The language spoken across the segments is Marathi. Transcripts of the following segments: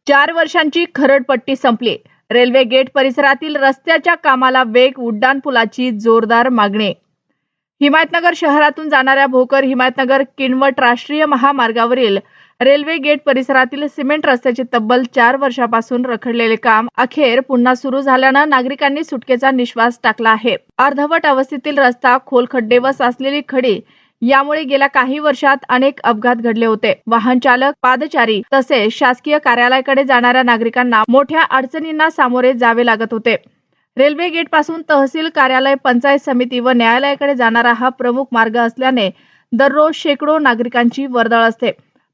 4 वर्षांची खरडपट्टी संपली. रेल्वे गेट परिसरातील रस्त्याच्या कामाला वेग, उड्डाणपुलाची जोरदार मागणी. हिमायतनगर शहरातून जाणाऱ्या भोकर हिमायतनगर किनवट राष्ट्रीय महामार्गावरील रेल्वे गेट परिसरातील सिमेंट रस्त्याचे तब्बल 4 वर्षापासून रखडलेले काम अखेर पुन्हा सुरू झाल्यानं नागरिकांनी सुटकेचा निश्वास टाकला आहे. अर्धवट अवस्थेतील रस्ता, खोल खड्डे व साचलेली खडी यामुळे गेल्या काही वर्षात अनेक अपघात घडले होते. वाहन चालक, पादचारी तसेच शासकीय कार्यालयाकडे जाणाऱ्या नागरिकांना मोठ्या अडचणींना सामोरे जावे लागत होते. रेल्वे गेट पासून तहसील कार्यालय, पंचायत समिती व न्यायालयाकडे जाणारा हा प्रमुख मार्ग असल्याने दररोज शेकडो नागरिकांची वर्दळ असते.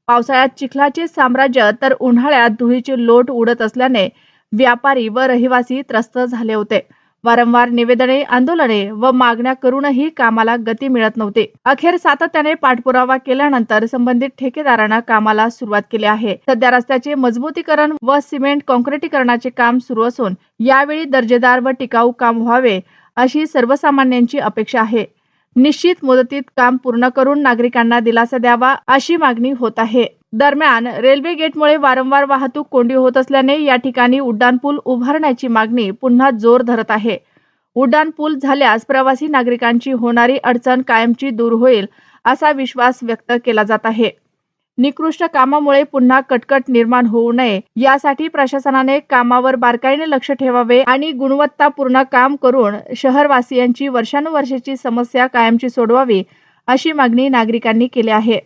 पावसाळ्यात चिखलाचे साम्राज्य तर उन्हाळ्यात धुळीची लोट उडत असल्याने व्यापारी व रहिवासी त्रस्त झाले होते. वारंवार निवेदने, आंदोलने व मागण्या करूनही कामाला गती मिळत नव्हती. अखेर सातत्याने पाठपुरावा केल्यानंतर संबंधित ठेकेदारांना कामाला सुरुवात केली आहे. सध्या रस्त्याचे मजबूतीकरण व सिमेंट काँक्रिटीकरणाचे काम सुरू असून यावेळी दर्जेदार व टिकाऊ काम व्हावे अशी सर्वसामान्यांची अपेक्षा आहे. निश्चित मुदतीत काम पूर्ण करून नागरिकांना दिलासा द्यावा अशी मागणी होत आहे. दरम्यान रेल्वे गेटमुळे वारंवार वाहतूक कोंडी होत असल्याने या ठिकाणी उड्डाणपूल उभारण्याची मागणी पुन्हा जोर धरत आहे. उड्डाणपूल झाल्यास प्रवासी नागरिकांची होणारी अडचण कायमची दूर होईल असा विश्वास व्यक्त केला जात आहे. निकृष्ट कामामुळे पुन्हा कटकट निर्माण होऊ नये यासाठी प्रशासनाने कामावर बारकाईने लक्ष ठेवावे आणि गुणवत्तापूर्ण काम करून शहरवासियांची वर्षानुवर्षाची समस्या कायमची सोडवावी अशी मागणी नागरिकांनी केली आहे.